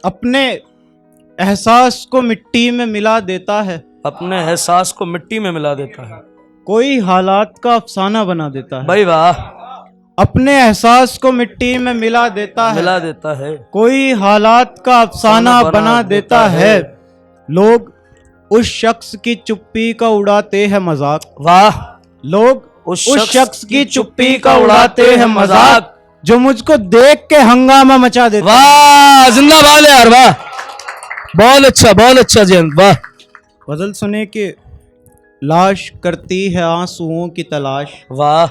अपने एहसास को मिट्टी में मिला देता है, अपने एहसास को मिट्टी में मिला देता है, कोई हालात का अफसाना बना देता है। भाई वाह, अपने एहसास को मिट्टी में मिला देता है, मिला देता है, कोई हालात का अफसाना बना देता है। लोग उस शख्स की चुप्पी का उड़ाते हैं मजाक, वाह, लोग उस शख्स की चुप्पी का उड़ाते हैं मजाक, जो मुझको देख के हंगामा मचा देता है। वाह, जिंदाबाद है यार, वाह, बहुत अच्छा जयंत, वाह। गजल सुने कि लाश करती है आंसुओं की तलाश, वाह,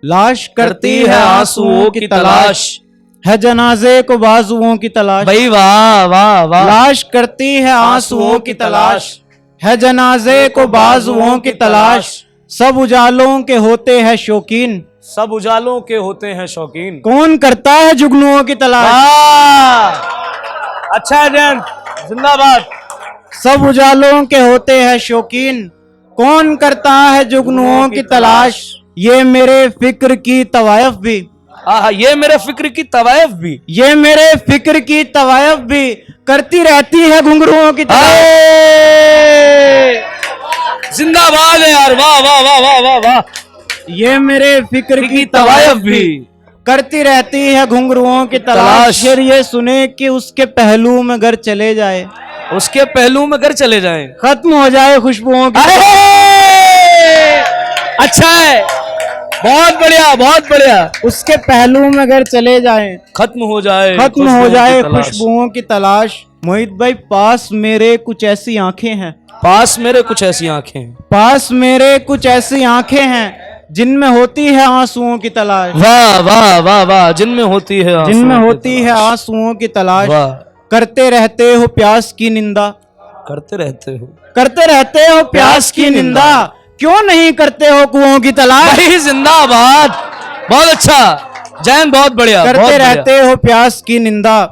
लाश करती है आंसुओं की तलाश, है जनाजे को बाजुओं की तलाश। भाई वाह वाह वाह, लाश करती है आंसुओं की तलाश, है जनाजे को बाजुओं की तलाश, सब उजालों के होते हैं शौकीन, सब उजालों के होते हैं शौकीन, कौन करता है जुगनुओं की तलाश। अच्छा है जयंत, जिंदाबाद। सब उजालों के होते हैं शौकीन, कौन करता है जुगनुओं की तलाश, ये मेरे फिक्र की तवायफ भी, ये मेरे फिक्र की तवायफ भी, ये मेरे फिक्र की तवायफ भी, करती रहती है घुंघरुओं की तलाश। जिंदाबाद है यार, वाह वाह वाह वाह वाह वाह। ये मेरे फिक्र की तवायफ भी, करती रहती है घुंघरुओं की तलाश। फिर ये सुने कि उसके पहलू में घर चले जाए, उसके पहलू में घर चले जाएं, खत्म हो जाए खुशबुओं की। अच्छा है, बहुत बढ़िया बहुत बढ़िया। उसके पहलू में घर चले जाए, खत्म हो जाए खुशबुओं की तलाश। मोहित भाई, पास मेरे कुछ ऐसी आंखें हैं, पास मेरे कुछ ऐसी आंखें, पास मेरे कुछ ऐसी आंखें हैं, जिनमें होती है आंसुओं की तलाश। वाह वाह वाह वाह, जिनमें होती है आंसुओं की तलाश। करते रहते हो प्यास की निंदा, करते रहते हो प्यास की निंदा, क्यों नहीं करते हो कुओं की तलाश। जिंदाबाद, बहुत अच्छा जैन, बहुत बढ़िया। करते रहते हो प्यास की निंदा,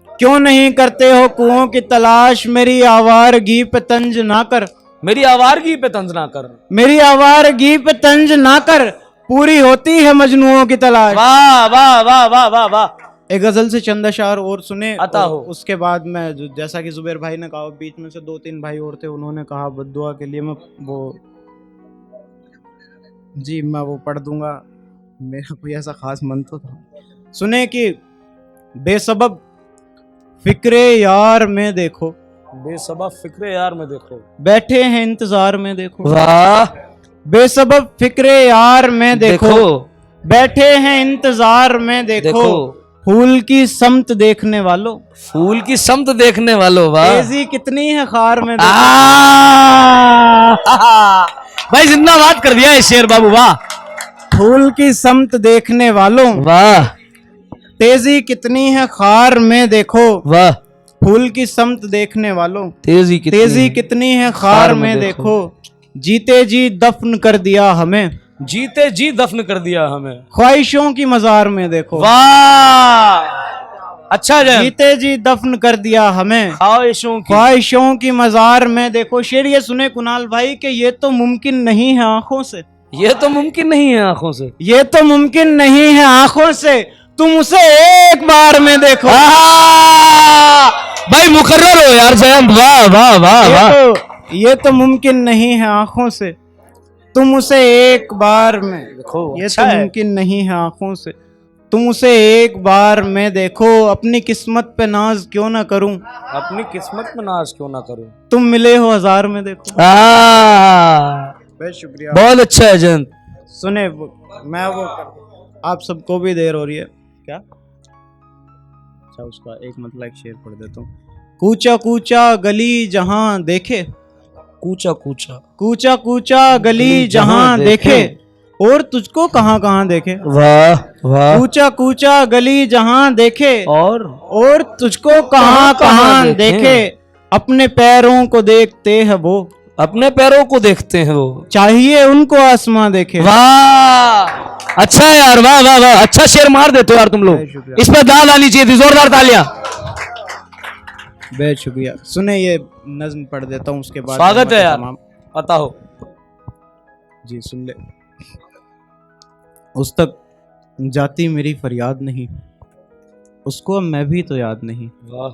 क्यों नहीं करते हो कुओं की तलाश। मेरी आवारगी पे तंज ना कर, मेरी आवारगी पे तंज ना कर, मेरी आवारगी पे तंज ना कर, पूरी होती है मजनुओं की तलाश। वाह वाह वाह वाह वाह वाह। एक गजल से चंद अशार और सुने अता हो। उसके बाद मैं, जैसा कि जुबैर भाई ने कहा, बीच में से 2-3 भाई और थे, उन्होंने कहा बद्दुआ के लिए मैं वो पढ़ दूंगा। मेरा कोई ऐसा खास मन तो था। सुने कि बेसबब फिक्रे यार में देखो, बेसबब फिक्रे यार में देखो, बैठे हैं इंतजार में देखो। वाह, बेसबब फिक्रे यार में देखो, बैठे हैं इंतजार में देखो, फूल की समत देखने वालों, फूल की समत देखने वालों, वाह, तेजी कितनी है खार में। भाई जिंदाबाद कर दिया है शेर बाबू, वाह। फूल की समत देखने वालों, वाह, तेजी कितनी है खार में देखो, वाह, फूल की समत देखने वालों, तेजी कितनी है खार में देखो, जीते जी दफन कर दिया हमें, जीते जी दफन कर दिया हमें, ख्वाहिशों की मजार में देखो। वाह, अच्छा है, जीते जी दफन कर दिया हमें, ख्वाहिशों की मजार में देखो। शेर ये सुने कुणाल भाई कि ये तो मुमकिन नहीं है आंखों से, ये तो मुमकिन नहीं है आंखों से, ये तो मुमकिन नहीं है आंखों से, तुम उसे एक बार में देखो। भाई मुकर्रर हो यार जयंत, वाह वाह वाह वाह। ये तो मुमकिन नहीं है आंखों से, तुम उसे एक बार में देखो। ये तो मुमकिन नहीं है आंखों से, तुम उसे एक बार में देखो। अपनी किस्मत पे नाज क्यों ना करूं, अपनी किस्मत पे नाज क्यों ना करूं, तुम मिले हो हजार में देखो। बहुत शुक्रिया, बहुत अच्छा है जयंत। सुने मैं आप सबको भी देर हो रही है क्या? अच्छा, उसका एक मतलब एक शेर पढ़ देता हूँ। कूचा कूचा गली जहां देखे, कूचा कूचा कूचा कूचा गली जहां देखे, और तुझको कहां कहां देखे। वाह वाह, कूचा कूचा गली जहां देखे, और तुझको कहां कहां देखे, अपने पैरों को देखते हैं वो, अपने पैरों को देखते हैं वो, चाहिए उनको आसमां देखे। वाह, अच्छा है यार, वाह वाह वाह, अच्छा शेर मार देते हो यार तुम लोग, इस पर दाल आनी चाहिए थी, जोरदार तालियां। बहुत शुक्रिया। सुने ये नज्म पढ़ देता हूँ, उसके बाद स्वागत है यार, पता हो जी, सुन ले। उस तक जाती मेरी फरियाद नहीं, उसको अब मैं भी तो याद नहीं। वाह।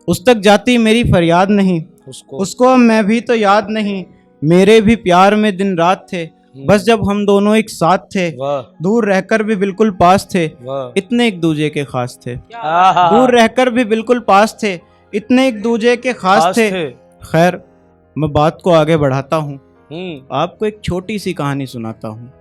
उस तक जाती मेरी फरियाद नहीं, उसको उसको अब मैं भी तो याद नहीं। मेरे भी प्यार में दिन रात थे, बस जब हम दोनों एक साथ थे। वाह दूर रहकर भी बिल्कुल पास थे, वाह इतने एक दूजे के खास थे। आहा, दूर रहकर भी बिल्कुल पास थे, इतने एक दूजे के खास थे। खैर, मैं बात को आगे बढ़ाता हूँ, आपको एक छोटी सी कहानी सुनाता हूँ।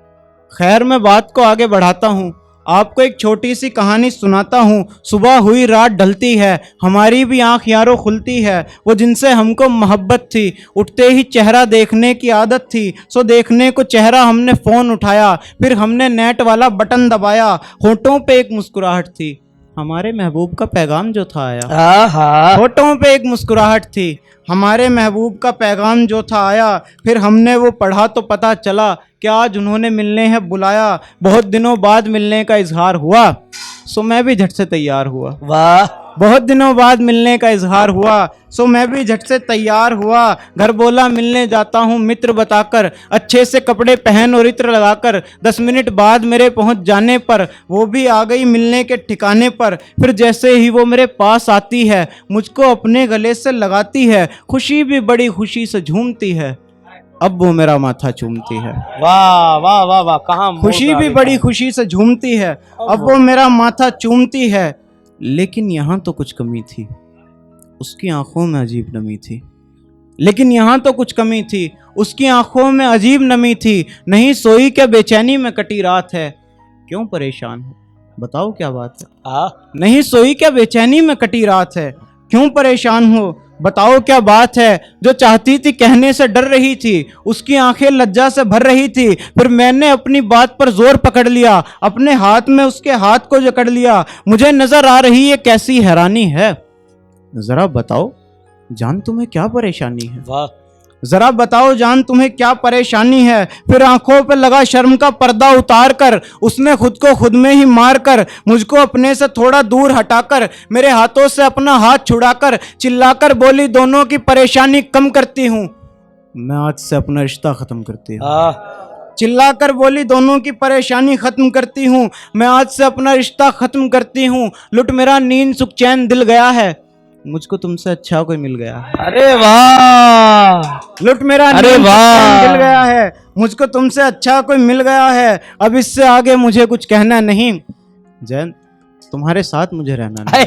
खैर, मैं बात को आगे बढ़ाता हूँ, आपको एक छोटी सी कहानी सुनाता हूँ। सुबह हुई रात ढलती है, हमारी भी आंख यारों खुलती है। वो जिनसे हमको मोहब्बत थी, उठते ही चेहरा देखने की आदत थी। सो देखने को चेहरा हमने फ़ोन उठाया, फिर हमने नेट वाला बटन दबाया। होठों पे एक मुस्कुराहट थी, हमारे महबूब का पैगाम जो था आया। आहा, होठों पे एक मुस्कुराहट थी, हमारे महबूब का पैगाम जो था आया। फिर हमने वो पढ़ा तो पता चला कि आज उन्होंने मिलने है बुलाया। बहुत दिनों बाद मिलने का इजहार हुआ, सो मैं भी झट से तैयार हुआ। वाह बहुत दिनों बाद मिलने का इजहार हुआ, सो मैं भी झट से तैयार हुआ। घर बोला मिलने जाता हूँ मित्र बताकर, अच्छे से कपड़े पहन और इत्र लगाकर। 10 मिनट बाद मेरे पहुँच जाने पर वो भी आ गई मिलने के ठिकाने पर। फिर जैसे ही वो मेरे पास आती है, मुझको अपने गले से लगाती है। खुशी भी बड़ी खुशी से झूमती है, अब वो मेरा माथा चूमती है। वाह वाह वाह वाह, कहाँ खुशी भी बड़ी खुशी से झूमती है, अब वो मेरा माथा चूमती है। लेकिन यहाँ तो कुछ कमी थी, उसकी आंखों में अजीब नमी थी। लेकिन यहाँ तो कुछ कमी थी, उसकी आंखों में अजीब नमी थी। नहीं सोई क्या बेचैनी में कटी रात है, क्यों परेशान हो बताओ क्या बात है। नहीं सोई क्या बेचैनी में कटी रात है, क्यों परेशान हो बताओ क्या बात है। जो चाहती थी कहने से डर रही थी, उसकी आंखें लज्जा से भर रही थी। फिर मैंने अपनी बात पर जोर पकड़ लिया, अपने हाथ में उसके हाथ को जकड़ लिया। मुझे नजर आ रही है कैसी हैरानी है, जरा बताओ जान तुम्हें क्या परेशानी है। वाह, जरा बताओ जान तुम्हें क्या परेशानी है। फिर आंखों पे लगा शर्म का पर्दा उतार कर, उसने खुद को खुद में ही मार कर, मुझको अपने से थोड़ा दूर हटाकर, मेरे हाथों से अपना हाथ छुड़ाकर, चिल्लाकर बोली दोनों की परेशानी कम करती हूँ, मैं आज से अपना रिश्ता खत्म करती हूँ। चिल्लाकर बोली दोनों की परेशानी खत्म करती हूँ, मैं आज से अपना रिश्ता खत्म करती हूँ। लुट मेरा नींद सुख चैन दिल गया है, मुझको तुमसे अच्छा कोई मिल गया है। अरे वाह, लुट मेरा अरे नींद वाह, मिल गया है, मुझको तुमसे अच्छा कोई मिल गया है। अब इससे आगे मुझे कुछ कहना नहीं, जैन तुम्हारे साथ मुझे रहना नहीं।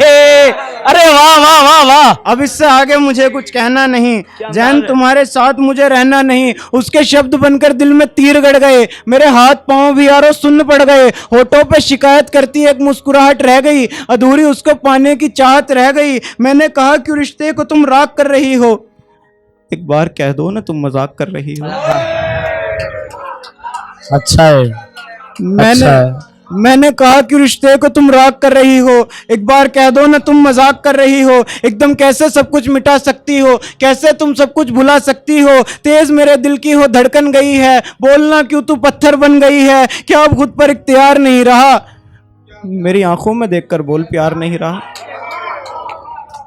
अरे वाह वाह वाह वाह, अब इससे आगे मुझे कुछ कहना नहीं, जैन तुम्हारे साथ मुझे रहना नहीं। उसके शब्द बनकर दिल में तीर गड़ गए, मेरे हाथ पांव भी यारों सुन्न पड़ गए। होठों पे शिकायत करती एक मुस्कुराहट रह गई, अधूरी उसको पाने की चाहत रह गई। मैंने कहा क्यों रिश्ते को तुम राग कर रही हो, एक बार कह दो ना तुम मजाक कर रही हो। अच्छा है, मैंने कहा कि रिश्ते को तुम राग कर रही हो, एक बार कह दो ना तुम मजाक कर रही हो। एकदम कैसे सब कुछ मिटा सकती हो, कैसे तुम सब कुछ भुला सकती हो। तेज मेरे दिल की हो धड़कन गई है, बोलना क्यों तू पत्थर बन गई है। क्या अब खुद पर इख्तियार नहीं रहा, मेरी आंखों में देखकर बोल प्यार नहीं रहा।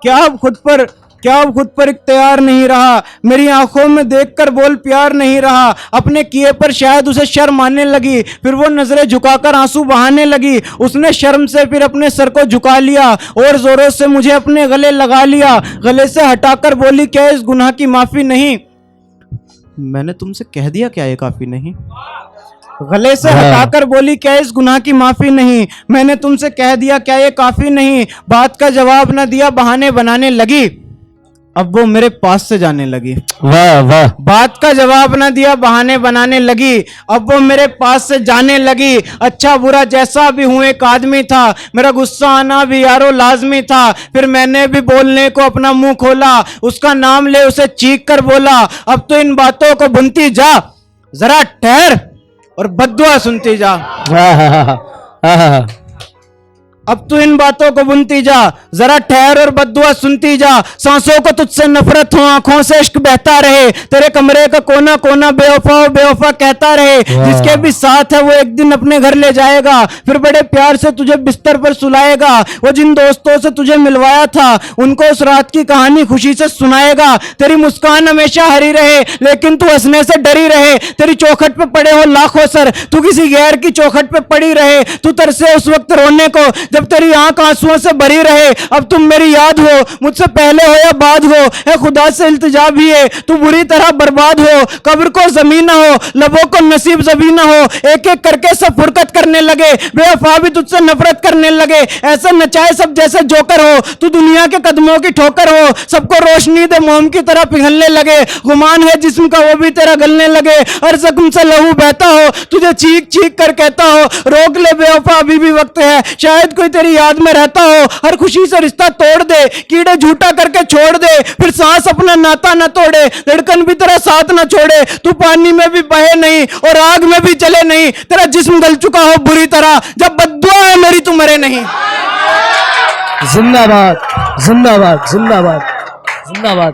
क्या अब खुद पर इख्तियार नहीं रहा, मेरी आंखों में देखकर बोल प्यार नहीं रहा। अपने किए पर शायद उसे शर्म आने लगी, फिर वो नजरें झुकाकर आंसू बहाने लगी। उसने शर्म से फिर अपने सर को झुका लिया और जोरों से मुझे अपने गले लगा लिया। गले से हटाकर बोली क्या इस गुनाह की माफी नहीं, मैंने तुमसे कह दिया क्या ये काफी नहीं। गले से हटाकर बोली क्या इस गुनाह की माफी नहीं, मैंने तुमसे कह दिया क्या ये काफी नहीं। बात का जवाब न दिया, बहाने बनाने लगी, अब वो मेरे पास से जाने लगी। वाह वाह, बात का जवाब न दिया, बहाने बनाने लगी, अब वो मेरे पास से जाने लगी। अच्छा बुरा जैसा भी हूं एक आदमी था, मेरा गुस्सा आना भी यारो लाजमी था। फिर मैंने भी बोलने को अपना मुंह खोला, उसका नाम ले उसे चीख कर बोला अब तो इन बातों को बुनती जा, जरा ठहर और बद्दुआ सुनती जा। अब तू इन बातों को बुनती जा, जरा ठहर और बद्दुआ सुनती जा। सांसों को तुझसे नफरत हो, आंखों से इश्क बहता रहे, तेरे कमरे का कोना कोना बेवफा कहता रहे। जिसके भी साथ है वो एक दिन अपने घर ले जाएगा, फिर बड़े प्यार से तुझे बिस्तर पर सुलाएगा। वो जिन दोस्तों से तुझे मिलवाया था उनको उस रात की कहानी खुशी से सुनाएगा। तेरी मुस्कान हमेशा हरी रहे लेकिन तू हंसने से डरी रहे। तेरी चौखट पे पड़े हो लाखों सर, तू किसी गैर की चौखट पे पड़ी रहे। तू तरसे उस वक्त रोने को जब तेरी आंख आंसुओं से भरी रहे, अब तुम मेरी याद हो, मुझसे पहले हो या बाद हो, ए खुदा से इल्तिजा भी है तू बुरी तरह बर्बाद हो। कब्र को जमीन ना हो, लबों को नसीब जबी ना हो, एक एक करके सब फुरकत करने लगे, बेवफा भी तुझसे नफरत करने लगे। ऐसे नचाए सब जैसे जोकर हो, तू दुनिया के कदमों की ठोकर हो, सबको रोशनी दे मोम की तरह पिघलने लगे। गुमान है जिस्म का वो भी तेरा गलने लगे, हर जख्म से लहू बहता हो, तुझे चीख चीख कर कहता हो रोक ले बेवफा अभी भी वक्त है। शायद कोई तेरी याद में रहता हो, हर खुशी से रिश्ता तोड़ दे, कीड़े झूठा करके छोड़ दे, फिर सांस अपना नाता न तोड़े, धड़कन भी तेरा साथ न छोड़े। तू पानी में भी बहे नहीं और आग में भी जले नहीं, तेरा जिस्म गल चुका हो बुरी तरह, जब बद्दुआ है मेरी तू मरे नहीं। जिंदाबाद जिंदाबाद जिंदाबाद जिंदाबाद।